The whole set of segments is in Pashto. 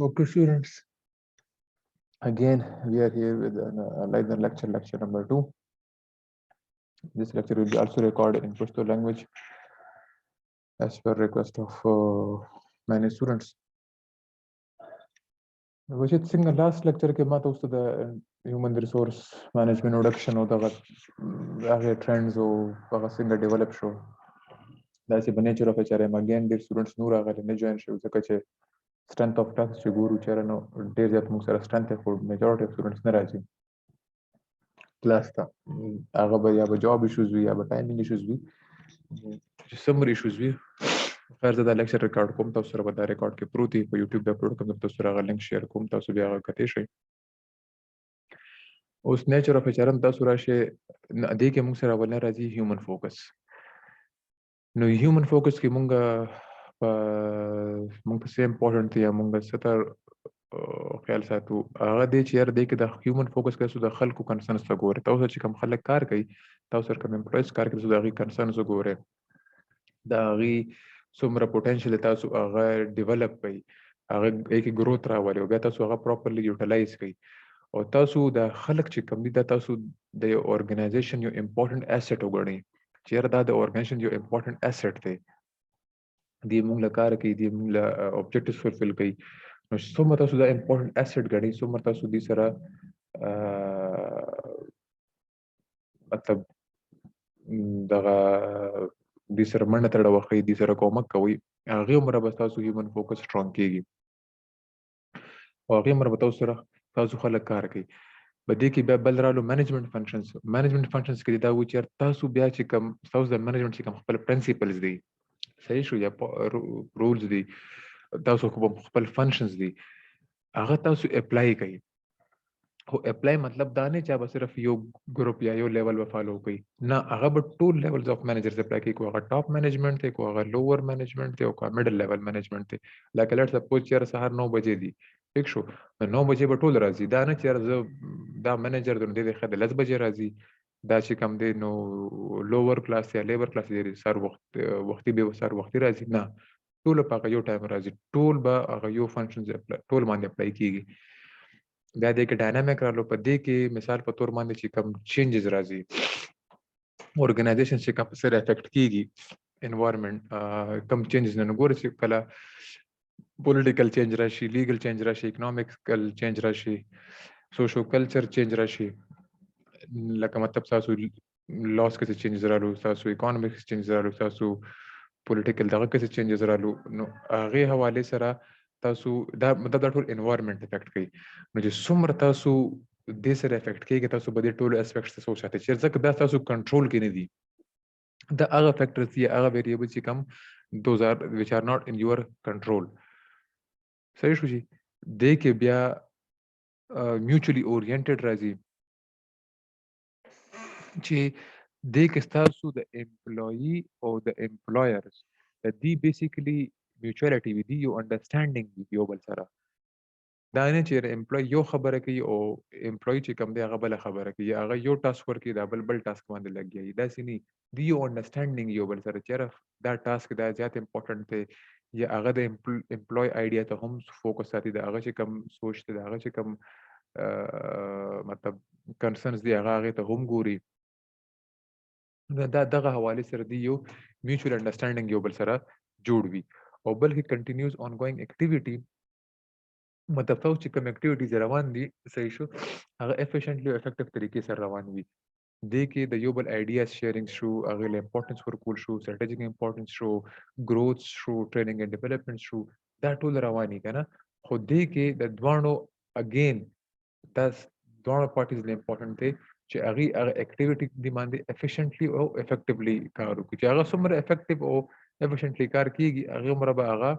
Okay, students. Again, we are here with lecture number 2. This lecture will be also recorded in Pashto language as per request of many students. Vijit Singh, last lecture के बाद उसको the human resource management introduction होता है trends हो वहाँ singer develop show. That's the nature of HRM. Again, dear students, नूरा अगर ने join show उसका कुछ strength of class जो गुरु चरण देर जात मुझसे strength है for majority of students न राजी. Class था आगे या job issues भी या timing issues भी summary issues भी خیر زه دا لیکچر ریکارډ کوم تاسو سره به دا ریکارډ کې پروت وي په یوټیوب به اپلوډ کوم تاسو سره هغه لینک شیر کوم تاسو بیا هغه کتئ شئ اوس نیچر اف ایچ ار ام تاسو راشئ دې کې موږ سره اول نه راځي هیومن فوکس نو هیومن فوکس کې موږ څه امپورټنټ دی موږ ستر خیال ساتو هغه دی چې یار دې کې د هیومن فوکس کې تاسو د خلکو کنسرنز ته ګورئ تاسو چې کوم خلک کار کوي تاسو سره کوم امپلویز کار کوي تاسو د هغې کنسرنز وګورئ د هغې څومره پوټنشل تاسو هغه ډیولپ کړئ هغه کې ګروث راولي او بیا تاسو هغه پراپرلی یوټیلایز کړئ او تاسو د خلک چې کوم دي دا تاسو د یو ارګنایزیشن یو امپورټنټ ایسټ وګڼئ چې یاره دا د ارګنایزیشن یو امپورټنټ ایسټ دی دی موږ له کار کوي دی موږ له اوبجیکټیوز فلفل کوي نو څومره تاسو دا امپورټنټ ایسټ ګڼئ څومره تاسو دې سره مطلب دغه دې سره منډه تړه وښئ دې سره کومک کوئ هغې عمره به ستاسو هیومن فوکس سټرانګ کېږي او هغې عمره به تاسو سره تاسو خلک کار کوي په دې کې بیا بل رالو مینجمنټ فنکشنز کې دا و چې تاسو بیا چې کوم تاسو د مینجمنټ چې کوم خپل پرنسپلز دي صحیح شو یا رولز دي تاسو خپل فنکشنز دي هغه تاسو اپلای کوي خو اپلای مطلب دا نه چې به صرف یو ګروپ یا یو لیول به فالو کوي نه هغه به ټول لیولز اف مینیجرز اپلای کوي کو هغه ټاپ مینجمنټ دی کو هغه لوور مینجمنټ دی او کو میډل لیول مینجمنټ دی لکه لیټس سپوز چې سهار 9 بجې دی ٹھیک شو 9 بجې به ټول راځي دا نه چې دا مینیجر د دې خدای 10 بجې راځي دا چې کم دی نو لوور کلاس یا لیبر کلاس دی سر وختي به سر وختي راځي نه ټول په یو ټایم راځي ټول به هغه یو فنکشنز ټول باندې اپلای کیږي بیا دې کې ډاینامیک رالو په دې کې مثال په تور باندې چې کم چینجز راځي ارګنایزیشن چې کوم سره افیکټ کیږي انوایرنمنت کم چینجز نه ګوري چې کله پولیټیکل چینج راشي لیګل چینج راشي اکونومیکل چینج راشي سوشو کلچر چینج راشي لکه مطلب تاسو لاس کې چینجز رالو تاسو اکونومیکس چینجز رالو تاسو پولیټیکل دغه کې چینجز رالو نو هغه حواله سره تاسو دا مطلب دا ټول انوایرنمنت افیکټ کوي نو چې څومره تاسو دې سره افیکټ کیږي تاسو به دې ټول اسپیکټس ته سوچ ساتئ چې ځکه دا تاسو کنټرول کې نه دي دا هغه فیکټرز دي هغه ویریبل چې کوم دوز آر which are not in your control صحیح شو جی دې کې بیا میوچولی اورینټډ راځي چې دې کې تاسو د امپلوي او د امپلویرز د دې بیسیکلی میوچوالټي وي دی یو انډرستانډینګ دی یو بل سره دا نه چې امپلوي یو خبره کوي او امپلوي چې کوم دی هغه بل خبره کوي هغه یو ټاسک ورکوي دا بل ټاسک باندې لګي دا سینی دی یو انډرستانډینګ یو بل سره چې دا ټاسک دا زیات امپورټنت دی یا هغه د امپلوي آیډیا ته هم فوکس ساتي دا هغه چې کوم سوچ دی هغه چې کوم مطلب کنسرنز دی هغه ته هم ګوري دا دغه حواله سره دی یو میوچوال انډرستانډینګ یو بل سره جوړ وي او بلکې کنټینیوس آن ګوینګ اکټیویټي مطلب تاسو چې کوم اکټیویټیز روان دي صحیح شو هغه افیشنټلی او افیکټیو طریقې سره روان وي دې کې د یو بل آیډیاز شیرینګ شو هغه له امپورټنس ورکول شو سټریټیجیک امپورټنس شو گروث شو ټریننګ اینڈ ډیولپمنٹ شو دا ټول رواني کنه خو دې کې د دوانو اگین تاسو دوه پارټیز له امپورټنت دي چې هغه اکټیویټي دی باندې افیشنټلی او افیکټیولی کار وکړي چې هغه څومره افیکټیو او افیشنټلی کار کیږي هغه مربع هغه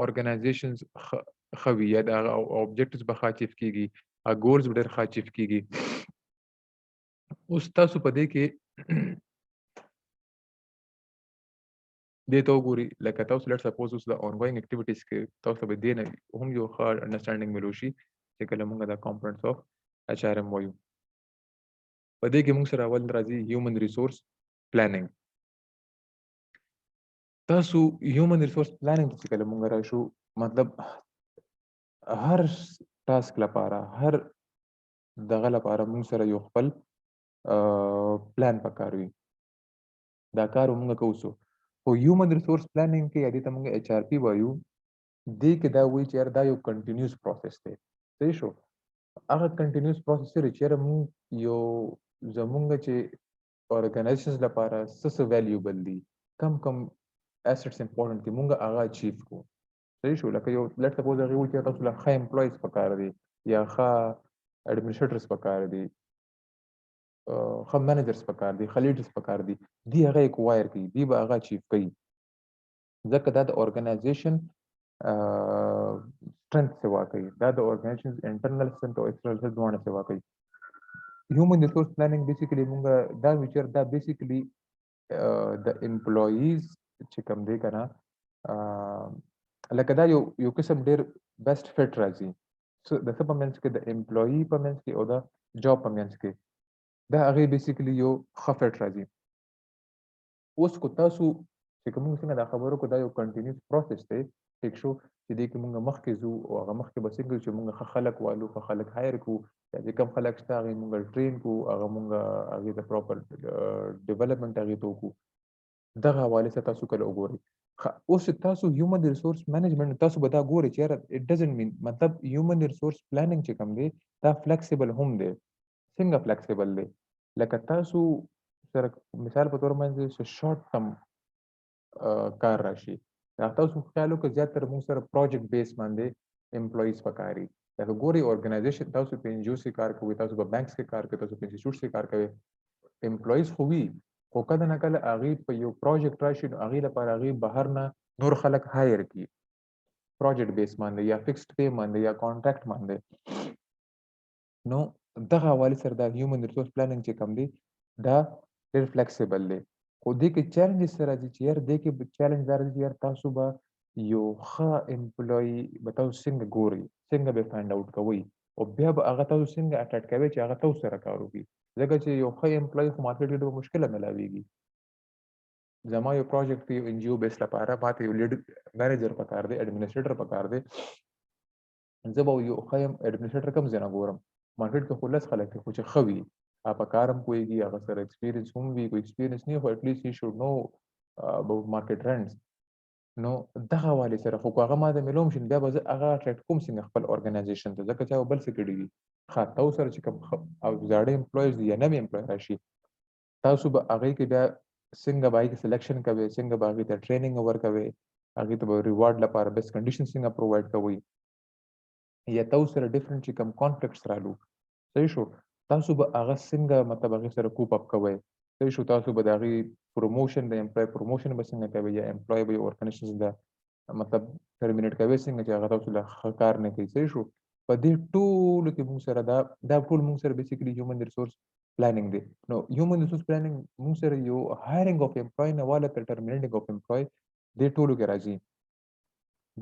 ارګنایزیشنز خوي یا د اوبجیکټیوز به خاطف کیږي هغه ګولز به ډېر خاطف کیږي اوس تاسو په دې کې دې ته وګورئ لکه تاسو لیټ سپوز اوس د اونګوینګ اکټیویټیز کې تاسو به دې نه هم یو ښه انډرستانډینګ ملو شي چې کله موږ دا کمپوننټس اف ایچ آر ایم وایو په دې کې موږ سره اول راځي هیومن ریسورس پلانینګ تاسو هیومن ریسورس پلانینګ څه کله موږ راشو مطلب هر ټاسک لپاره هر دغه لپاره موږ سره یو خپل پلان پکار وي. دا کار موږ کوو. خو هیومن ریسورس پلانینګ کې یا دې ته موږ ایچ آر پی وایو، دې کې دا وایي چې یار دا یو کنټینیوس پروسس دی. صحیح شو. هغه کنټینیوس پروسس دی چې یار موږ یو زمونږ چې اورګنایزیشنز لپاره څه ویلیوبل دي، کم اسټس امپورټنٹ دي، موږ هغه اچیو کوو. صحیح شو. لکه یو لیټ سپوز هغه وایي چې تاسو له ښه امپلویز پکار دي یا ښه اډمنسټریټرز پکار دي، ښه منیجرز پکار دي، ښه لیډرز پکار دي، دی هغه اکوایر کوي، دی به هغه اچیو کوي. ځکه دا د اورګنایزیشن strength سیوا کوي. دا د اورګنایزیشن انټرنل strength او ایکسټرنل strength دواړه سیوا کوي. هیومن ریسورس پلانینګ بیسیکلی مونږ دا ویچر دا بیسیکلی د امپلویز چې کوم دی کنه، لکه دا یو قسم ډیر بیسټ فټ راځي د څه په منځ کې، د امپلویي په منځ کې او د جاب په منځ کې، دا هغه بیسیکلی یو ښه فټ راځي. اوس کو تاسو چې کوم څنګه دا خبرو کو دا یو کنټینیوس پروسس دی، ټیک شو، چې دې کې مونږ مخکې ځو او هغه مخکې به څنګه چې مونږ ښه خلک والو، ښه خلک هایر کو، یا چې کم خلک شته هغه مونږ ټرین کو، هغه مونږ هغه د پراپر ډیولپمنٹ هغه تو کو. دغه حواله سره تاسو کله وګورئ. اوس تاسو هیومن ریسورس مینجمنت تاسو به دا ګورئ چې اټ ډزنټ مین، مطلب هیومن ریسورس پلانینګ چې کوم دی دا فلیکسیبل هم دی. څنګه فلیکسیبل دی؟ لکه تاسو سره مثال په تور باندې شارټ ټرم کار راشي، دا تاسو خیال وکړئ زیاتره موږ سره پروجیکټ بیس باندې امپلویز پکاري. لکه ګوري اورګنایزیشن تاسو په ان جی او سي کار کوي، تاسو په بانکس کې کار کوي، تاسو په انسټیټیوټ کې کار کوي، امپلویز خو وي، خو کله نه کله هغه په یو پروجیکټ راشي نو هغه لپاره هغه بهر نه نور خلک هایر کی پروجیکټ بیس باندې یا فکسډ پی باندې یا کانټراکټ باندې. نو دغه حواله سره دا هیومن ریسورس پلانینګ چې کوم دی دا ډیر فلیکسیبل دی. خو دې کې چیلنجز سره دي چې یار دې کې چیلنج دار دي یار تاسو به یو ښه امپلوي به تاسو څنګه ګوري، څنګه به فایند اوټ کوئ، او بیا به هغه تاسو څنګه اټیک کوي چې هغه تاسو سره کار وکړي. ځکه چې یو ښه امپلوي خو مارکیټ کې ډېر مشکله ملاويږي. زما یو پروجیکټ یو ان جی او بیس لپاره ماته یو لیډ مینیجر پکار دی، اډمنسټریټر پکار دی. زه به یو ښه اډمنسټریټر کوم ځای نه ګورم، مارکیټ کې خو لس خلک دي خو چې ښه وي، په کار هم پوهېږي، هغه سره ایکسپیرینس هم وي، کوئی ایکسپیرینس نه خو اټلیسټ هی شوډ نو اباوټ مارکیټ ټرندز. نو دغه حوالې سره خو هغه ما د ملوم شي بیا به زه هغه اټریکټ کوم څنګه خپل اورګنایزیشن ته، ځکه چې هغه بل څه کړي وي. ښه تاسو سره چې کوم او زاړه امپلویز دي یا نوي امپلوی راشي، تاسو به هغې کې بیا څنګه به هغې کې سلیکشن کوئ، څنګه به هغې ته ټریننګ ورکوئ، هغې ته به ریوارډ لپاره بیسټ کنډیشن څنګه پرووایډ کوئ، یا تاسو سره ډیفرنٹ چې کوم کانفلیکټس رالو. صحیح شو. تاسو به هغه څنګه مطلب هغې سره کوپ اپ کوئ. صحیح شو. تاسو به د هغې پروموشن د امپلوی پروموشن به څنګه کوئ، یا امپلوی به یو ورکنیشنز د مطلب ټرمینیټ کوي څنګه چې هغه تاسو له ښه کار نه کوي. صحیح شو. په دې ټولو کې موږ سره دا ټول موږ سره بیسیکلی هیومن ریسورس پلانینګ دی. نو هیومن ریسورس پلانینګ موږ سره یو هایرینګ اف امپلوی نه واله تر ټرمینیټینګ اف امپلوی دې ټولو کې راځي.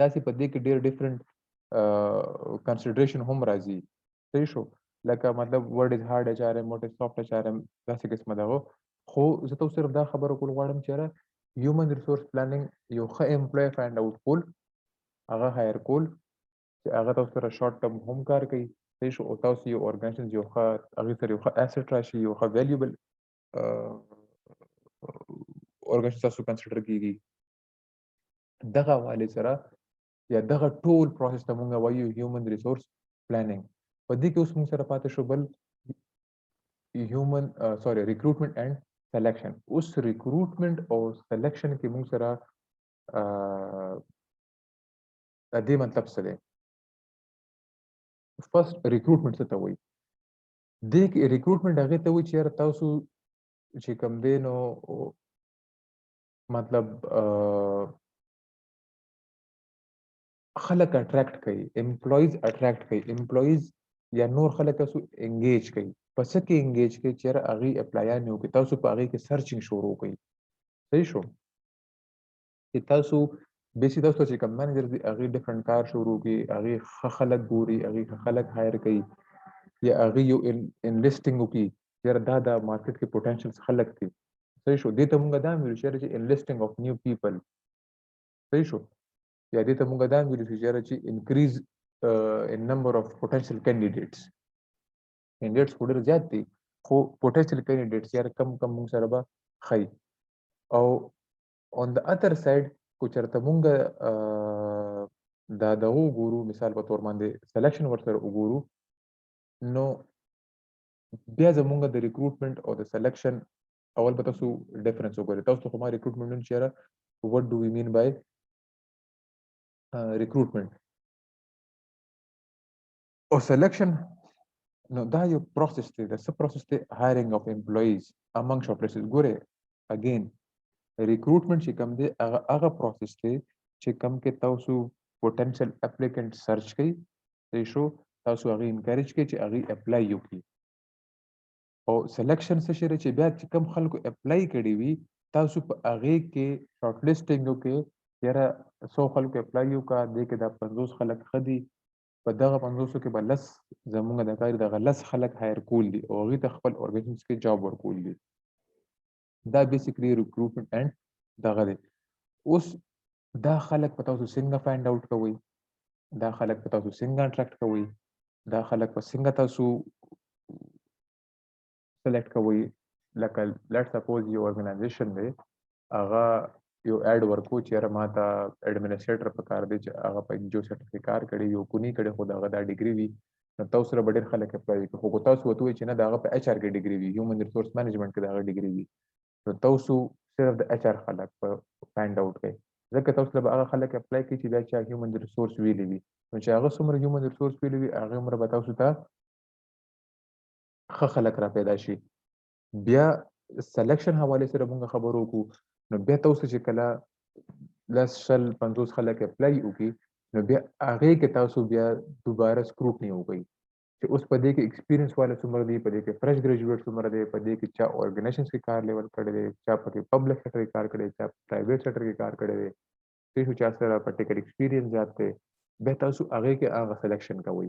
داسې په دې کې ډېر ډیفرنٹ کنسیډریشن هم راځي. صحیح شو. لکه مطلب what is hard HRM what is soft HRM داسې قسمه دغه. خو زه تاسو صرف دا خبره کول غواړم چې یاره هیومن ریسورس پلانینګ یو ښه امپلوی فایند اوټ کول، هغه هایر کول چې هغه تاسو سره شارټ ټرم هم کار کوي. صحیح شو. او تاسو یو اورګنایزیشن یو ښه هغې سره یو ښه اسټ راشي، یو ښه ویلیوبل اورګنایزیشن تاسو کنسیډر کیږي. دغه حوالې سره یا دغه ټول پروسس ته مونږ وایو هیومن ریسورس پلانینګ. په دې کې اوس مونږ سره پاتې شو بل هیومن ریکروټمنټ اینڈ سلیکشن. اوس ریکروټمنټ او سلیکشن کې مونږ سره د دې مطلب څه دی؟ فرست ریکروټمنټ څه ته وایي؟ دې کې ریکروټمنټ هغې ته وایي چې یاره تاسو چې کوم دی نو مطلب خلک اټریکټ کوي، امپلویز اټریکټ کوي، امپلویز یا نور خلک تاسو انګیج کوي. په څه کې انګیج کوي چې یاره هغې اپلایان وکړي، تاسو په هغې کې سرچینګ شروع کوئ. صحیح شو. چې تاسو بیسي تاسو چې کوم منیجر دي هغې ډفرنټ کار شروع کړي، هغې ښه خلک ګوري، هغې ښه خلک هایر کوي، یا هغې یو انلیسټینګ وکړي چې یاره دا د مارکیټ کې پوټینشیل خلک دي. صحیح شو. دې ته مونږ دا هم ویلو چې یاره چې انلیسټینګ اف نیو پیپل. صحیح شو. یا دې ته مونږ دا هم ویلو چې یاره چې انکریز in number of potential candidates خو ډېر زیات دي خو potential candidates یاره کم موږ سره به ښایي او on the other side کو چېرته مونږ دا دغه وګورو مثال په تور باندې سلیکشن ورسره وګورو نو بیا زمونږ د ریکروټمنټ او د سلیکشن اول به تاسو ډیفرنس وګورئ تاسو خو ما ریکروټمنټ نن چېرې what do we mean by recruitment او سلیکشن نو دا یو پروسس دی د څه پروسس دی hiring of employees among shortlisted ګورئ again ریکروټمنټ چې کوم دی هغه پروسس دی چې کوم کې تاسو پوتنشل اپلیکینټ سرچ کړئ صحیح شو تاسو هغه انکریج کړئ چې هغه اپلای وکړي او سلیکشن څه شی چې بیا چې کوم خلکو اپلای کړي وي تاسو په هغه کې شارټ لیسټینګ کې یاره 100 خلکو اپلای وکړه د کې دا 50 خلک خدي په دغه 500 کې بل لس زموږ د کار دغه لس خلک هایر کول دي او هغه ته خپل اورګانیزیشنز کې جاب ورکول دي دا بیسیکلی ریکروټمنټ اینڈ دغه دی اوس دا خلک په تاسو څنګه فایند اوټ کوئ دا خلک په تاسو څنګه اټریکټ کوئ دا خلک په څنګه تاسو سلیکټ کوئ لکه لیټ سپوز یو اورګنایزیشن دی هغه یو اډ ورکو چې یاره ما ته ایڈمنسټریټر په کار دی چې هغه په انجو سیټر کې کار کړی یو کونی کړي خو دغه دا ډیګري وي نو تاسو سره ډېر خلک اپلای کوي خو تاسو وته وي چې نه دغه په ایچ آر کې ډیګري وي هیومن ریسورس مینجمنټ کې دغه ډیګري وي نو تاسو صرف د ایچ آر خلک په فایند اوټ کوي ځکه تاسو له هغه خلک اپلای کوي چې دا چې هیومن ریسورس ویلي وي نو چې هغه څومره هیومن ریسورس ویلي وي هغه عمر به تاسو ته ښه خلک را پیدا شي بیا سلیکشن حواله سره موږ خبرو کو نو بیا تاسو چې کله لس شل 50 خلک اپلای وکړي نو بیا هغه کې تاسو بیا دوباره سکروټنی وکړي چې اوس په دې کې ایکسپیرینس والے څومره دی په دې کې فرش ګریجویټ څومره دی په دې کې چا اورګنایزیشنز کې کار لیول کړی دی چا په پبلک سیکټر کې کار کړی دی چا پرایویټ سیکټر کې کار کړی دی چې چا سره پټیکل ایکسپیرینس زیات دی به تاسو هغه کې هغه سلیکشن کوئ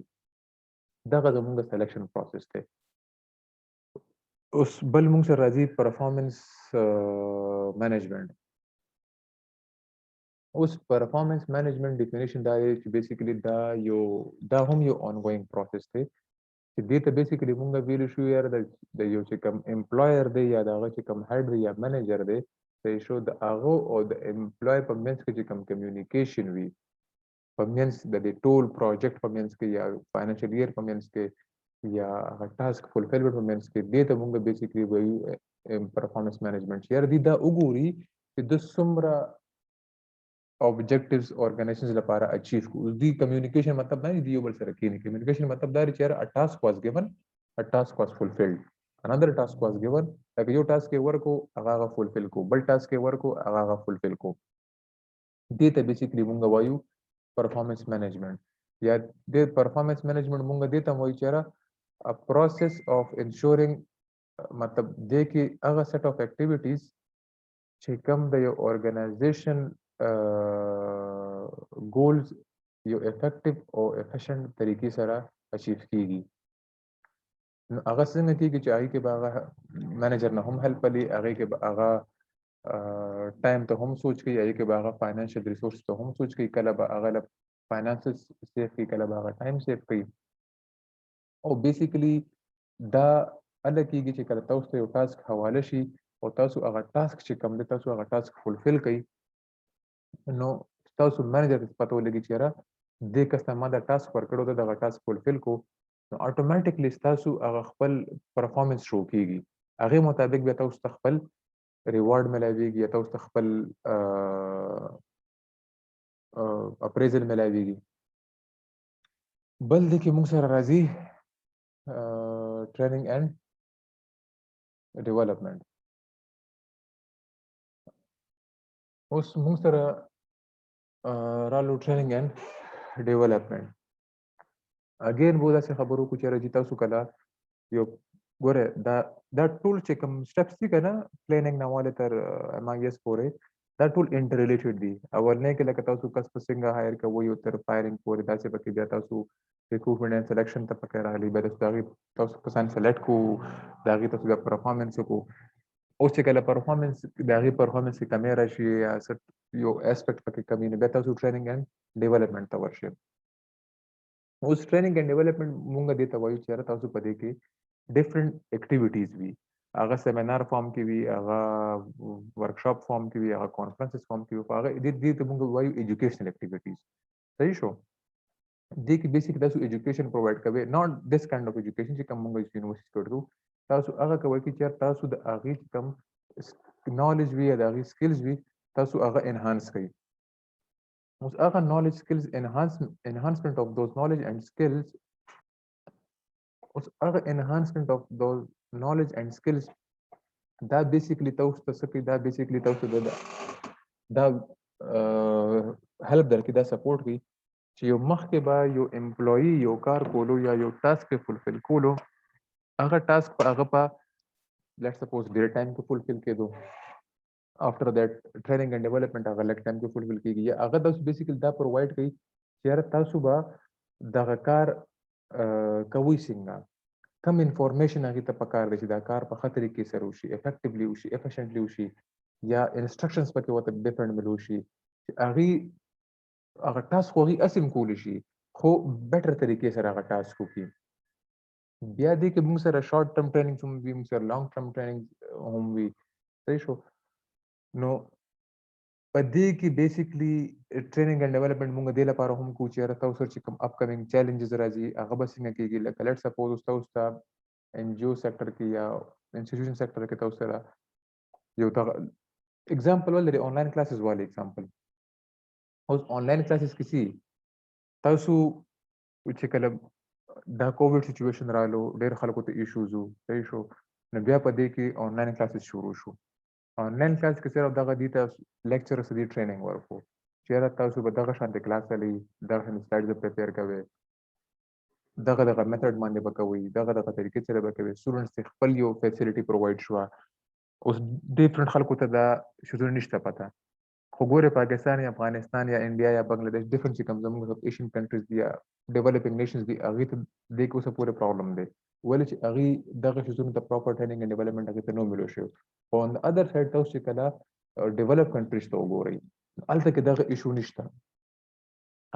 دغه زموږ سلیکشن پروسس دی اوس بل موږ سره راځي پرفارمنس مینجمنٹ اوس پرفارمنس مینجمنٹ ډیفینیشن دا دی چې بیسیکلی دا هم یو آنګوینګ پروسس دی چې دې ته بیسیکلی موږ ویل شو یاره د یو چې کوم امپلایر دی یا د هغه چې کوم هیډ دی یا منیجر دی صحیح شو د هغه او د امپلای په منځ کې چې کوم کمیونیکیشن وي په منځ د دې ټول پروجیکټ په منځ کې یا فاینانشل ایئر په منځ کې یا هغه ټاسک فولفلمنٹ په منځ کې دې ته موږ بیسیکلی وایو پرفارمنس مینجمنٹ یاره دې دا وګوري چې د څومره objectives organizations لپاره achieve کو دی communication مطلب نه دی یو بل سره کینی communication مطلب دا چې a task was given a task was fulfilled another task was given لکه یو task کې ورکو هغه fulfill کو بل task کې ورکو هغه fulfill کو دې ته basically مونږ وایو performance management یا د performance management مونږ دې ته وایو چې a process of ensuring مطلب دې کې هغه set of activities چې کوم د یو organization goals یو effective او efficient طریقې سره اچیو کیږي نو هغه څنګه کیږي چې هغه کې به هغه مینیجر نه هم هیلپ لري هغه کې به هغه ټایم ته هم سوچ کوي هغه کې به هغه فاینانشل ریسورس ته هم سوچ کوي کله به هغه فاینانس سیف کوي کله به هغه ټایم سیف کوي او بیسیکلی دا ال کېږي چې کله تاسو ته یو ټاسک حواله شي او تاسو هغه ټاسک چې کوم دی تاسو هغه ټاسک فولفل کړئ نو تاسو مینیجر ته پته ولګي چې یاره دې کس ته ما دا ټاسک ورکړو د دغه ټاسک فولفل کو نو اتوماتیکلی تاسو هغه خپل پرفارمنس شو کیږي هغه مطابق به تاسو خپل ریوارډ ملایويږي یا تاسو خپل اپریزل ملایويږي بل د کې موږ سره راځي ټریننګ اینڈ ډیولپمنٹ اوس موږ سره رالو ټریننګ اینڈ ډیولپمنٹ اگین بوله څه خبرو کو چې راځي تاسو کله یو ګوره دا ټول چې کوم سټپس دي کنه پلانینګ نه واله تر MIS پورې دا ټول انټر ریلیټډ دي اول نه کې لکه تاسو کس په څنګه هایر کوو یو تر فایرینګ پورې دا چې پکې بیا تاسو ریکروټمنټ اینڈ سلیکشن ته پکې راغلي به تاسو کسان سلیکټ کو داغي تاسو د پرفارمنس کو او چې کله پرفارمنس داغي پرفارمنس کې کمی راشي یا یو اسپیکټ پکې کمی نه به تاسو ټریننګ اینڈ ډیولپمنٹ ته ورشئ اوس ټریننګ اینډ ډیولپمنٹ مونږ دې ته وایو چې یاره تاسو په دې کې ډیفرنٹ اکټیویټیز وي، هغه سیمینار فارم کې وي، هغه ورکشاپ فارم کې وي، هغه کانفرنسز فارم کې وي، هغه دې ته مونږ وایو ایجوکیشنل اکټیویټیز. صحیح شو؟ دې کې بیسیک تاسو ایجوکیشن پرووایډ کوي، ناٹ دس کایند اف ایجوکیشن چې کوم موږ یونیورسيټي کې ورکو، تاسو هغه کوي چې چېرته تاسو د هغې چې کوم نالج وي یا د هغې سکلز وي تاسو هغه انهانس کوي. اوس هغه نالج سکلز enhancement of those knowledge and skills، اوس هغه enhancement of those knowledge and skills دا بیسیکلی تاسو ته څه کوي، دا بیسیکلی تاسو ته دا هیلپ درکړي، دا سپورټ کوي چې یو مخکې به یو امپلوي یو کار کولو یا یو ټاسک فلفل کولو، هغه ټاسک په هغه په لیټ سپوز ډیر ټایم کې فلفل کېدو، after that training and development هغه لږ ټایم کې فلفل کېږي، یا هغه تاسو بیسیکلی دا پرووایډ کوي چې یاره تاسو به دغه کار کوئ څنګه، کم انفارمیشن هغې ته پکار دی چې دا کار په ښه طریقې سره وشي، افیکټیولی وشي، افیشینټلی وشي، یا انسټرکشنز پکې ورته ډفرنټ ملو شي چې هغې هغه ټاسک خو هغې اسې هم کولی شي خو بیټر طریقې سره هغه ټاسک وکړي. بیا دې کې موږ سره شارټ ټرم ټریننګ هم وي، موږ سره لانګ ټرم ټریننګ هم وي. صحیح شو؟ نو په دې کې بیسیکلی ټریننګ اینډ ډیولپمنٹ موږ دې لپاره هم کوو چې یاره تاسو چې کوم اپ کمنګ چیلنجز راځي هغه به څنګه کېږي. لکه لیټ سپوز تاسو ته ان جی او سیکټر کې یا انسټیټیوشن سیکټر کې تاسو سره یو اگزامپل ولري، آنلاین کلاسز والی اگزامپل. اوس آنلاین کلاسز کې سي تاسو چې کله دا کووډ سچویشن رالو ډېر خلکو ته ایشوز وو، صحیح شو؟ نو بیا په دې کې آنلاین کلاسز شروع شو. آنلاین کلاس کې صرف دغه دي ته لیکچرز دي ټریننګ ورکو چې یاره تاسو به دغه شانتې کلاس لري، دغه شانتې سلایډز پریپیر کوئ، دغه میتھډ باندې به کوئ، دغه طریقې سره به کوئ. سټوډنټس ته خپل یو فیسیلیټي پرووایډ شوه. اوس ډیفرنٹ خلکو ته دا شیزونه نشته پته، خو ګوره پاکستان یا افغانستان یا انډیا یا بنگلادیش ډیفرنٹ چې کوم زموږ ایشین کنټریز دي یا ډیولپینګ نیشنز دي هغې ته دې کې اوسه پورې پرابلم دی، ولې چې هغې دغه شیزونو ته پراپر ټریننګ اینډ ډیولپمنټ هغې ته نه ملو شوی. خو آن د ادر سایډ تاسو چې کله ډیولپ کنټریز ته وګورئ هلته کې دغه ایشو نشته،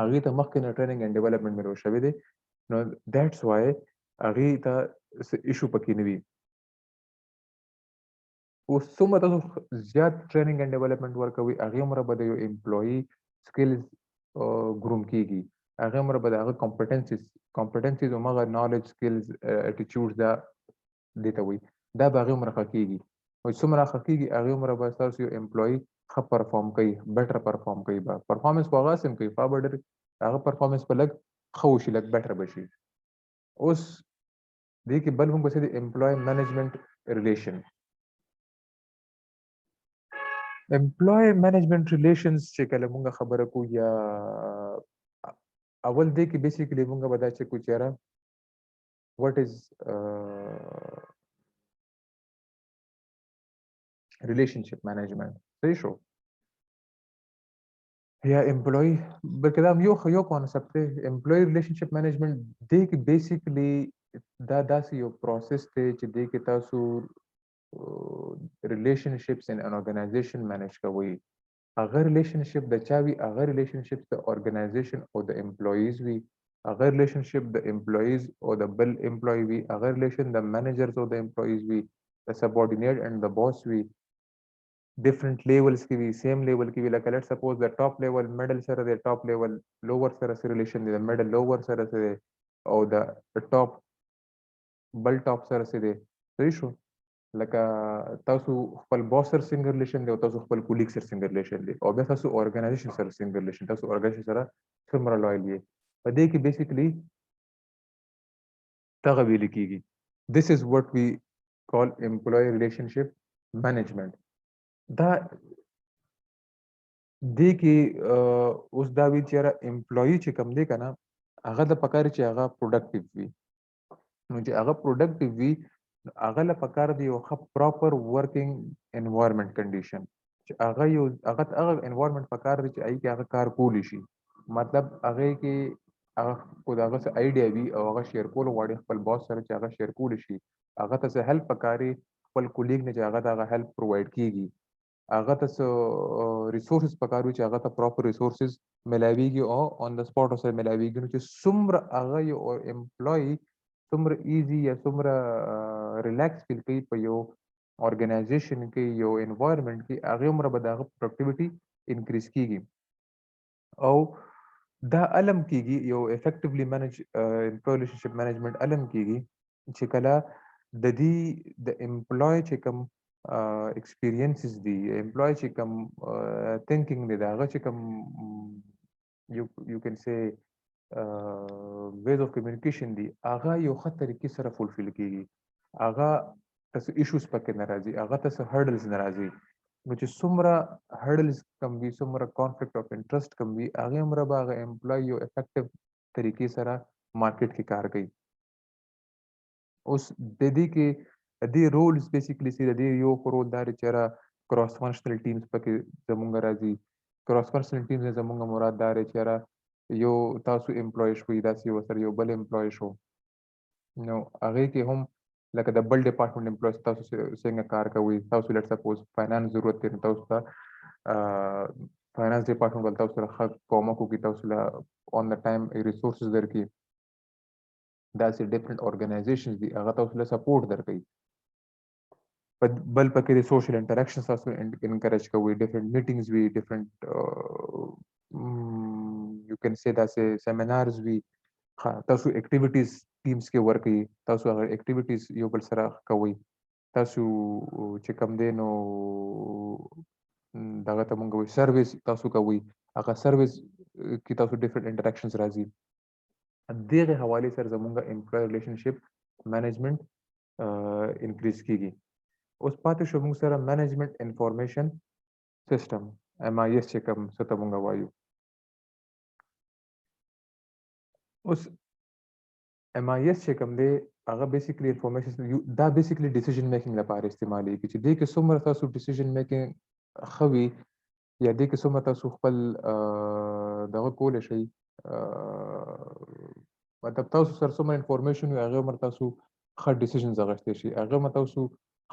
هغې ته مخکې نه ټریننګ اینډ ډیولپمنټ ملو شوی دی. نو دیټس وای هغې ته څه ایشو پکې نه وي. اوس څومره تاسو زیات ټریننګ اینډ ډیولپمنټ ورکوئ هغې عمره به د یو امپلوي سکلز ګروم کېږي، هغې عمره به د هغه کمپټنسیز همغه نالج سکلز اټیچیوډز دا دې ته وایي دا به هغې عمره ښه کېږي. او څومره ښه کېږي هغې عمره به ستاسو یو امپلوي ښه پرفارم کوي، بیټر پرفارم کوي، به پرفارمنس خو هغه هسې هم کوي، به ډېر هغه پرفارمنس به لږ ښه وشي، لږ بیټر به شي. اوس دې کې بل هم پسې د امپلوي مینجمنټ ریلیشن، امپلوي مینجمنټ ریلیشنز چې کله مونږ خبره کوو یا اول دې کې بیسیکلی مونږ به دا چې کوو چې یاره what is relationship management. صحیح شو؟ یا امپلوي بلکې دا هم یو کانسپټ دی. امپلوي ریلیشنشپ مینجمنټ دې کې بیسیکلی دا داسې یو پروسس دی چې دې کې تاسو ریلیشنشپس ان ان ارګنایزیشن مینیج کوئ. هغه ریلیشنشپ د چا وي؟ هغه ریلیشنشپ د ارګنایزیشن او د امپلویز وي، هغه ریلیشنشپ د امپلویز او د بل امپلوي وي، هغه ریلیشن د منیجرز او د امپلویز وي، د سبارډینیټ اینڈ د باس وي. ډیفرنٹ لیولز کې وي، سیم لیول کې وي. لکه لیټ سپوز د ټاپ لیول میډل سره د ټاپ لیول لوور سره څه ریلیشن دی، د میډل لوور سره څه دی، او د ټاپ بل ټاپ سره څه دی. صحیح شو؟ لکه تاسو خپل باس سره څنګه ریلیشن دی او تاسو خپل کولیګ سره څنګه ریلیشن دی، او بیا تاسو ارګنایزیشن سره څنګه ریلیشن، تاسو ارګنایزیشن سره څومره لویل یې. په دې کې بیسیکلی دغه ویل کېږي this is what we call employee relationship management. دا دې کې اوس دا وی چې یاره امپلوي چې کوم دی که نه هغه د پکار چې هغه پروډکټیو وي. نو چې هغه پروډکټیو وي هغه له پکار دی یو ښه پراپر ورکینګ انوایرمنټ کنډیشن، چې هغه هغه انوایرمنټ پکار دی چې هغې کې هغه کار کولی شي. مطلب هغې کې هغه خو د هغه څه آیډیا وي او هغه شیر کول غواړي خپل باس سره چې هغه شیر کولی شي، هغه ته څه هیلپ پکاري خپل کولیګ نه چې هغه ته هغه هیلپ پرووایډ کېږي. هغه ته څه ریسورسز پکار وي چې هغه ته پراپر ریسورسز ملاویږي او آن د سپاټ سره ملاویږي، نو چې څومره هغه یو امپلوي څومره ایزي یا څومره ریلیکس فیل کوي په یو ارګنایزیشن کې، یو انوایرمنټ کې، هغه عمره به د هغه پروډکټیویټي انکریز کیږي او دا علم کیږي یو افیکټیولی مینج امپلوي ریلیشنشپ مینجمنٹ علم کیږي چې کله د دې د امپلوي چې کوم ایکسپیرینسز دي، امپلوي چې کوم تھینکینګ دی، دا هغه چې کوم یو کین سے ویز اف کمیونیکیشن دی، هغه یو ښه طریقې سره فولفیل کیږي، هغه تاسو ایشوز پکې نه راځي، هغه تاسو هرډلز نه راځي، نو چې څومره هرډلز کم وي، څومره کانفلیکټ اف انټرست کم وي، هغه عمره به هغه امپلوي یو افیکټیو طریقې سره مارکیټ کې کار کوي. اوس د دې کې د دې رولز بیسیکلی چې د دې یو رول دا دی چې را کراس فنکشنل ټیمز پکې زمونږ راځي. کراس فنکشنل ټیمز زمونږ مراد دا دی چې را یو تاسو امپلوي شوي، داسې یو سره یو بل امپلوي شو، نو هغې کې هم لکه د بل ډپارټمنټ امپلویز تاسو څنګه کار کوئ، تاسو لیټ سپوز فاینانس ضرورت دی، نو تاسو ته فاینانس ډپارټمنټ به تاسو سره ښه کومک وکړي، تاسو له آن د ټایم ریسورسز درکړي. داسې ډفرنٹ ارګنایزیشنز دي هغه تاسو له سپورټ درکوي. بل پکې د سوشل انټریکشن تاسو انکریج کوئ، ډفرنٹ میټینګز وي، ډفرنٹ یو کین سے داسې سیمینارز وي، تاسو اکټیویټیز ټیمز کې ورکوي، تاسو هغه اکټیویټیز یو بل سره کوئ، تاسو چې کوم دی نو دغه ته مونږ وایو سروس تاسو کوئ، هغه سروس کې تاسو ډفرنٹ انټریکشنز راځي. دغه حوالې سره زمونږ امپلوي ریلیشنشپ مینجمنٹ انکریز کیږي. اوس پاتې شو موږ سره مینجمنٹ انفارمیشن سیستم MIS چې کوم څه ته مونږ وایو. اوس MIS چې کوم دی هغه بیسیکلی انفارمیشن دا بیسیکلی ډیسیژن میکینګ لپاره استعمالیږي چې دې کې څومره تاسو ډیسیژن میکینګ ښه وي یا دې کې څومره تاسو خپل دغه کولی شئ، مطلب تاسو سره څومره انفارمیشن وي هغې عمر تاسو ښه ډیسیژنز اخیستی شي، هغې عمر تاسو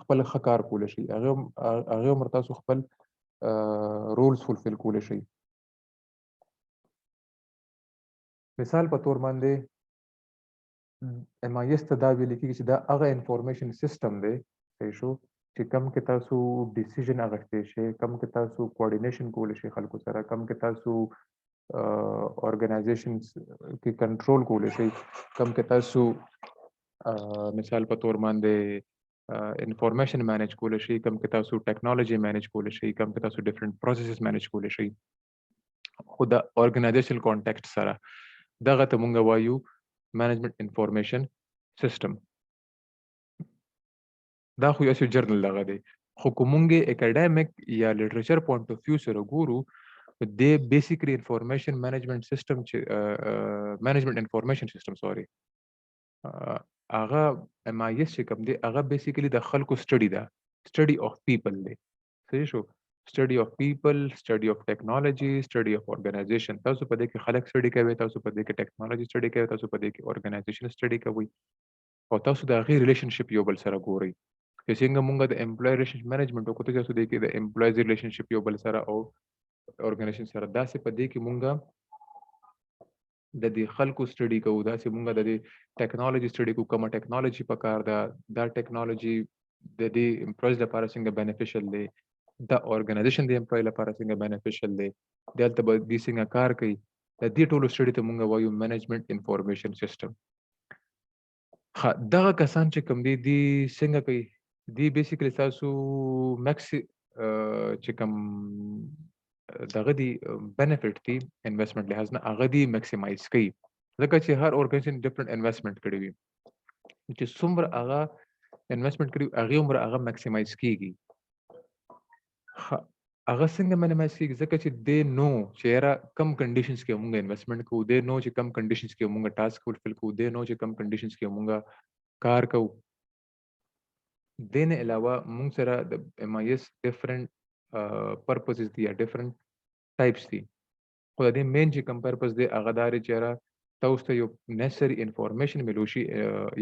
خپل ښه کار کولی شئ، هغې عمر تاسو خپل رولز فولفیل کولی شئ. مثال په تور باندې MIS ته دا ویل کېږي چې دا هغه انفارمیشن سیستم دی صحیح شو چې کم کې تاسو ډیسیژن اخیستی شئ، کم کې تاسو کوارډینیشن کولی شئ خلکو سره، کم کې تاسو ارګنایزیشنز کې کنټرول کولی شئ، کم کې تاسو مثال په تور باندې انفارمیشن مینیج کولی شئ، کم کې تاسو ټیکنالوژي مینیج کولی شئ، کم کې تاسو ډفرنٹ پروسیسز مینیج کولی شئ. خو د ارګنایزیشنل کانټیکټ سره دغه ته مونږ وایو مینجمنٹ انفارمیشن سیستم. دا خو یو جرنل دغه دی، خو که مونږ اکیډمیک یا لټریچر پوینټ اف ویو سره ګورو، د بیسیکلی انفارمیشن مینجمنٹ سیستم چې مینجمنٹ انفارمیشن سیستم سوري هغه MIS چې کوم دی هغه بیسیکلی د خلکو سټډي ده، سټډي اف پیپل دی صحیح شو، سټډي اف پیپل، سټډي اف ټیکنالوژي، سټډي اف ارګنایزیشن. تاسو په دې کې خلک سټډي کوي، تاسو په دې کې ټیکنالوژي سټډي کوي، تاسو په دې کې ارګنایزیشن سټډي کوي او تاسو د هغې ریلیشنشپ یو بل سره ګورئ. چې څنګه مونږ د امپلوي ریلیشنشپ مینجمنټ وکړو، تاسو دې کې د امپلویز ریلیشنشپ یو بل سره او ارګنایزیشن سره، داسې په دې کې مونږ د دې خلکو سټډي کوو، داسې مونږ د دې ټیکنالوژي سټډي کوو، کومه ټیکنالوژي پکار ده، دا ټیکنالوژي د دې امپلویز لپاره څنګه بینیفیشل دی، دا ارګنایزیشن د امپلوي لپاره څنګه بینیفیشل دی، دلته به دې څنګه کار کوي، د دې ټولو سټډي ته مونږ وایو مینجمنٹ انفارمیشن سیستم. دغه کسان چې کوم دي دی څنګه کوي، دی بیسیکلی تاسو میکس چې کوم دغه دی بینیفټ دی انویسټمنټ لحاظ نه هغه دی میکسیمایز کوي، ځکه چې هر ارګنایزیشن ډیفرنٹ انویسټمنټ کړی وي، چې څومره هغه انویسټمنټ کړي هغې عمر هغه میکسیمایز کیږي. هغه څنګه مینیمایز کیږي، ځکه چې دی نو چې یاره کم کنډیشنز کې مونږ انویسټمنټ کوو، دی نو چې کم کنډیشنز کې مونږ ټاسک فولفل کوو، دی نو چې کم کنډیشنز کې مونږ کار کوو. دې نه علاوه مونږ سره د MIS ډفرنٹ پرپزز دي یا ډفرنٹ ټایپس دي، خو د دې مین چې کوم پرپز دی هغه دا دی چې یاره تاسو ته یو نیسسري انفارمیشن ملو شي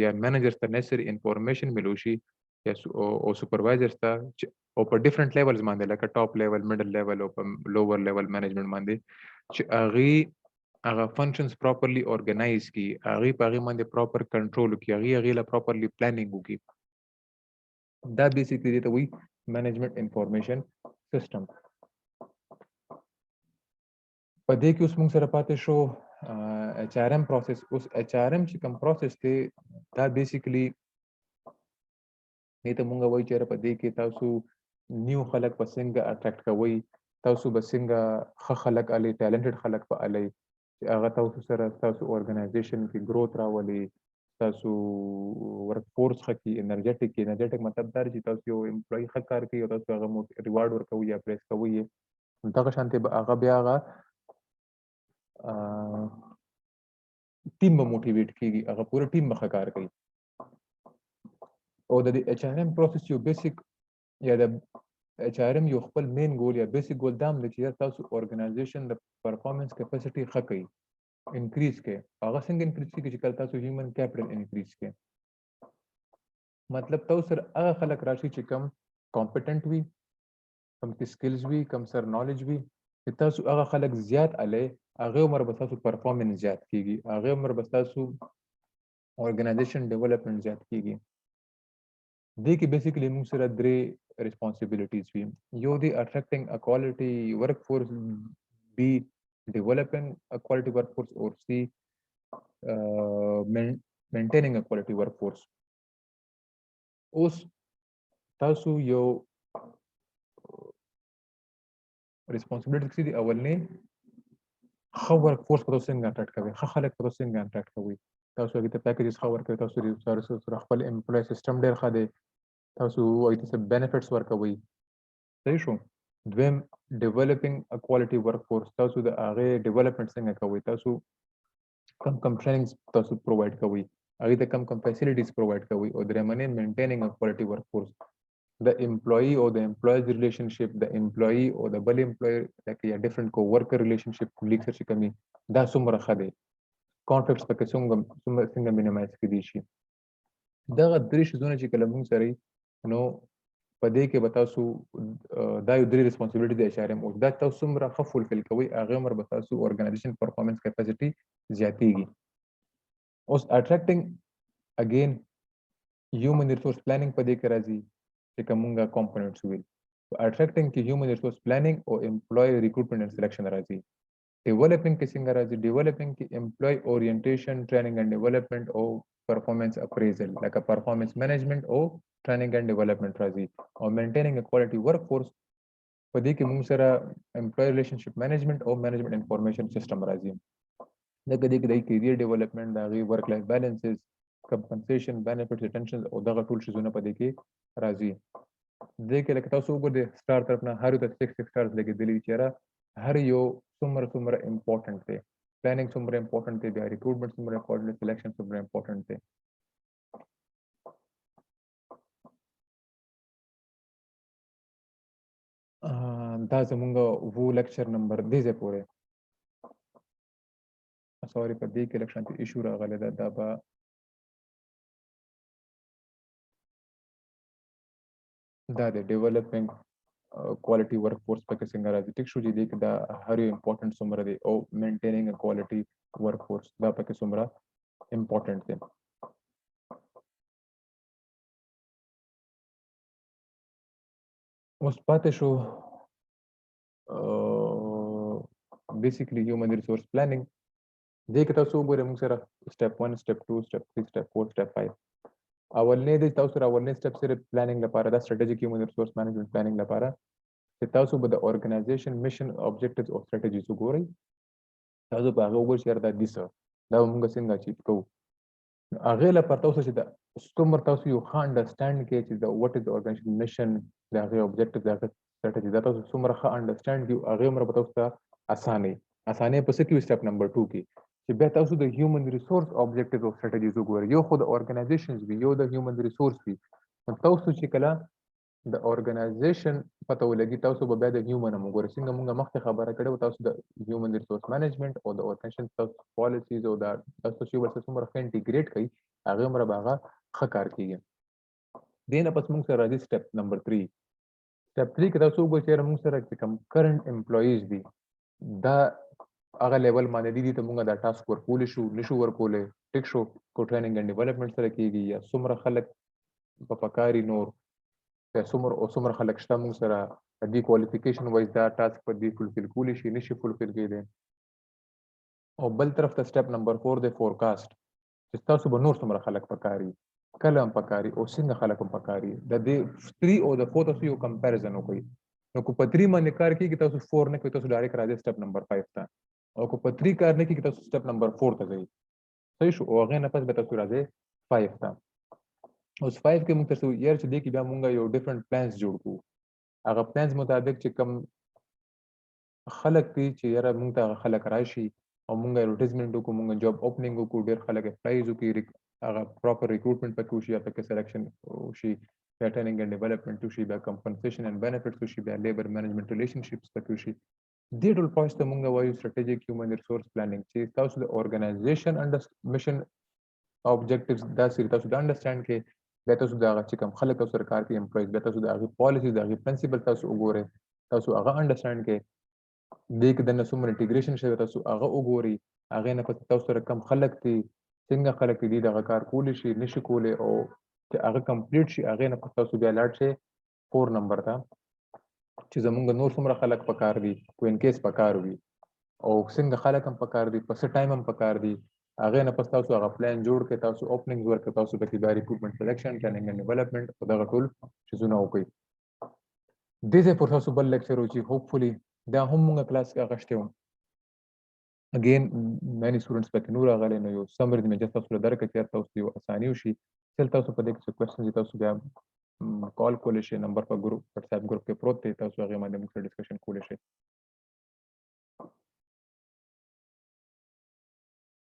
یا منیجر ته نیسسري انفارمیشن ملو شي یا او سپروایزر ته چې او په ډیفرنٹ لیولز باندې لکه ټاپ لیول میډل لیول او په لوور لیول مینجمنت باندې چې هغه فنکشنز پراپرلی اورګنایز کی هغه په هغه باندې پراپر کنټرول کی هغه لا پراپرلی پلانینګ وکي دا بیسیکلی ته وی مینجمنت انفارمیشن سیستم په دې کې اوس موږ سره پاتې شو ایچ آر ایم پروسس اوس ایچ آر ایم چې کوم پروسس دی دا بیسیکلی دې ته موږ وایو چې په دې کې تاسو نیو خلک په څنګه اټریکټ کوئ تاسو به څنګه ښه خلک الئ ټیلنټډ خلک په الئ چې هغه تاسو سره تاسو اورګنایزیشن کې گروث راولي تاسو ورک فورس ښه کړي انرجیټک مطلب دا چې تاسو یو امپلوي ښه کار کوي او تاسو هغه ریوارډ ورکوي یا پریس کوي دغه شانتي به هغه بیا هغه ټیم به موټیویټ کیږي هغه پوره ټیم به ښه کار کوي او د ایچ آر ایم پروسس یو بیسیک یا د ایچ آر ایم یو خپل مین ګول یا بیسیک ګول دا هم دی چې تاسو اورګنایزیشن د پرفارمنس کیپاسټي ښه کړئ انکریز کړئ هغه څنګه انکریز کړئ چې کله تاسو هیومن کیپټل انکریز کړئ مطلب تاسو سره هغه خلک راشي چې کم کمپټنټ وي کم سکلز وي کم سر نالج وي چې تاسو هغه خلک زیات الئ هغه عمر به تاسو پرفارمنس زیات کیږي هغه عمر به تاسو اورګنایزیشن ډیولپمنٹ زیات کیږي دې کې بیسیکلی موږ سره درې responsibilities وي یو دی attracting a quality workforce B developing a quality workforce or C maintaining a quality workforce اوس تاسو یو responsibility څه دی اولنې ښه ورک فورس په تاسو څنګه اټریکټ کوي ښه خلک په تاسو څنګه اټریکټ کوي تاسو هغه ته پیکیجز ښه ورکوي تاسو سره خپل امپلوي سیستم ډیر ښه دی تاسو هغه ته بینیفټس ورکوي صحیح شو دویم ډیولپینګ ا کوالټي ورک فورس تاسو د هغه ډیولپمنٹ څنګه کوي تاسو کم ټریننګز تاسو پرووایډ کوي هغه ته کم فیسیلیټیز پرووایډ کوي او درېمنه مینټینینګ ا کوالټي ورک فورس the employee or the employees relationship the employee or the bel employer like a different co-worker relationship colleagues سره کوي دا څومره ښه دی conflicts پکې څنګه minimize کړي شي دا درې شیزونه چې کله موږ سره نو په دې کې به تاسو دا یو درې ریسپانسیبিলিټي دی اشاره مو دا تاسو څومره ښه فولفل کوي هغه مر به تاسو اورګنایزیشن پرفارمنس کیپاسټي زیاتېږي اوس اټریکټینګ اگین هیومن ریسورس پلانینګ په دې کې راځي چې کومه کمپوننټس وي اټریکټینګ کې هیومن ریسورس پلانینګ او امپلوي ریکروټمنټ اند سلیکشن راځي ډیولپینګ کې څنګه راځي ډیولپینګ کې امپلوي اورینټیشن ټریننګ اند ډیولپمنٹ او performance appraisal like a performance management or training and development راځي او maintaining a quality workforce په دې کې موږ سره employee relationship management او management information system راځي دغه دې کې د career development د work life balances compensation benefits retention او دغه ټول شیزونه په دې کې راځي دې کې لکه تاسو وګورئ سٹار طرف نه هر یو ته 6 سٹارز لګېدلي چې هر یو څومره امپورټنت دی planning څومره امپورټنت دی بیا ریکروټمنټ څومره امپورټنت دی سلیکشن څومره امپورټنت دی دا زمونږ وو لیکچر نمبر دې ځای پورې سوري په دې کې لکه شانتي ایشو راغلی ده دا به دا د ډیولپینګ quality workforce پکې څنګه راځي ټیک شو چې دې کې دا هر یو امپورټنت څومره دی او maintaining a quality workforce دا پکې څومره امپورټنت دی اوس پاتې شو بیسیکلی هیومن ریسورس پلانینګ دې کې تاسو وګورئ موږ سره سټپ 1 سټپ 2 سټپ 3 سټپ 4 سټپ 5 اولنې د تاسو سره اولنې سټپ سره پلانینګ لپاره دا سټریټیک هیومن ریسورس مینجمنت پلانینګ لپاره چې تاسو به د اورګنایزیشن میشن اوبجیکټیوز او سټریټیجیز وګورئ تاسو په هغه وګورئ چې دا د څه دا موږ څنګه اچیو کوو هغه لپاره تاسو چې دا څومره تاسو یو ښه انډرسټاند کې چې دا واټ از د اورګنایزیشن میشن دا هغه اوبجیکټیو دا هغه سټریټیجی دا تاسو څومره ښه انډرسټاند کې هغه عمر به تاسو ته اسانه پس کې سټپ نمبر 2 کې چې بیا تاسو د هیومن ریسورس اوبجیکټیوز او سټریټیجیز وګورئ یو خو د اورګنایزیشنز وی یو د هیومن ریسورس وی تاسو چې کله د اورګنایزیشن پته ولګي تاسو به بیا د هیومن وګورئ څنګه موږ مخکې خبره کړې تاسو د هیومن ریسورس مینجمنت او د اورګنایزیشن تاسو پالیسیز او دا تاسو چې ورسره څومره انټیګریټ کړئ هغه عمر به هغه ښه کار کوي دینه پس موږ سره راځي سټپ نمبر 3 سټپ 3 کې تاسو وګورئ چې موږ سره چې کوم کرنٹ امپلویز دي دا هغه لیول باندې دي ته موږ دا ټاسک ورکول شو نشو ورکولې ټیک شو کو ټریننګ اینڈ ډیولپمنٹ سره کیږي یا څومره خلک په پکاري نور یا څومره خلک شته موږ سره د دې کوالیفیکیشن وایز دا ټاسک په دې فلفل کولی شي نشي فلفل کېدی او بل طرف ته سټپ نمبر 4 د فورکاست چې تاسو به نور څومره خلک پکاري کله هم پکاري او څنګه خلک هم پکاري د دې 3 او د 4 تاسو یو کمپیریزن وکړئ نو کو په 3 باندې کار کیږي تاسو 4 نه کوي تاسو ډایرکټ راځي سټپ نمبر 5 ته او کو په 3 کار نه کیږي تاسو سټپ نمبر 4 ته ځئ صحیح شو او هغه نه پس به تاسو راځي 5 ته اوس 5 کې موږ تاسو یار چې دې کې بیا موږ یو ډیفرنٹ پلانز جوړ کوو هغه پلانز مطابق چې کم خلک دي چې یاره موږ ته خلک راشي او موږ ایڈورټایزمنټ وکړو موږ جاب اوپننګ وکړو ډېر خلک اپلایز وکړي هغه پراپر ریکروټمنټ پکې وشي یا پکې سلیکشن وشي بیا ټریننګ اینډ ډیولپمنٹ وشي بیا کمپنسیشن اینډ بینیفټس وشي بیا لیبر مینجمنٹ ریلیشنشپس پکې وشي دې ټول پوینټس ته موږ وایو سټریټیجیک هیومن ریسورس پلانینګ چې تاسو د اورګنایزیشن میشن اوبجیکټیوز دا سری تاسو دا انډرسټانډ کې بیا تاسو دا چې کوم خلک تاسو سره کار کوي امپلویز بیا تاسو د هغې پالیسیز د هغې پرنسپل تاسو وګورئ تاسو هغه انډرسټانډ کې دې کې دننه څومره انټیګریشن شوی تاسو هغه وګورئ هغې نه پس تاسو سره کم خلک دي څنګه خلک دي دغه کار کولی شي نشي کولی او چې هغه کمپلیټ شي هغې نه پس تاسو بیا لاړ شئ 4 نمبر ته چې زمونږ نور څومره خلک پکار دي کو ان کیس پکار وي او څنګه خلک هم پکار دي په څه ټایم هم پکار دي هغې نه پس تاسو هغه پلان جوړ کړئ تاسو اوپننګ ورکړئ تاسو پکې بیا ریکروټمنټ سلیکشن ټریننګ اینډ ډیولپمنټ او دغه ټول چیزونه وکړئ دې ځای پر تاسو بل لیکچر و چې هوپفلی دا هم موږ کلاس کې اغشتی وو اگین مینی سټوډنټس پکې نور راغلی نو یو سمري مې جست تاسو له درکړه چې تاسو یو اساني وشي تل تاسو په دې کې څه کوېسچنز دي تاسو بیا کال کولی شئ نمبر په ګروپ واتساپ ګروپ کې پروت دی تاسو هغې باندې موږ سره ډسکشن کولی شئ